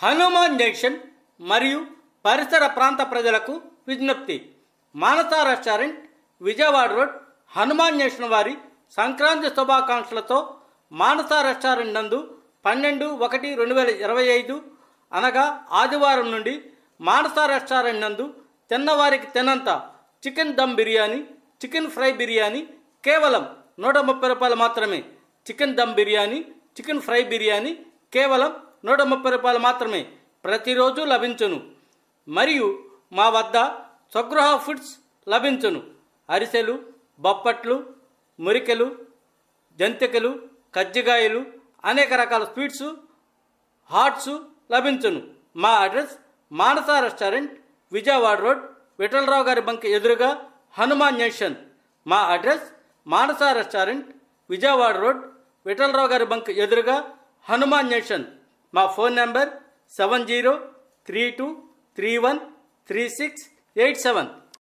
Hanuman junction మరియు పరిసర ప్రాంత ప్రజలకు విజ్ఞప్తి. Manasa restaurant, Vijayawada road, Hanuman junction వారి సంక్రాంతి శుభాకాంక్షలతో మానస రెస్టారెంట్ నందు 12/1/2025 అనగా ఆదివారం నుండి మానస రెస్టారెంట్ నందు తిన్నవారికి తినంత chicken dum biryani, chicken fry biryani కేవలం 130 రూపాయలు మాత్రమే. Chicken dum biryani, chicken fry biryani కేవలం 130 రూపాయలు మాత్రమే ప్రతిరోజు లభించును. మరియు మా వద్ద స్వగృహ ఫుడ్స్ లభించును. అరిసెలు, బొప్పట్లు, మురికెలు, జంతికలు, కజ్జికాయలు, అనేక రకాల స్వీట్స్, హాట్స్ లభించును. మా అడ్రస్ మానస రెస్టారెంట్, విజయవాడ రోడ్, విఠలరావు గారి బంక్ ఎదురుగా, హనుమాన్ జంక్షన్. మా అడ్రస్ మానస రెస్టారెంట్, విజయవాడ రోడ్, విఠలరావు గారి బంక్ ఎదురుగా, హనుమాన్ జంక్షన్. మా ఫోన్ నెంబర్ 7032313687.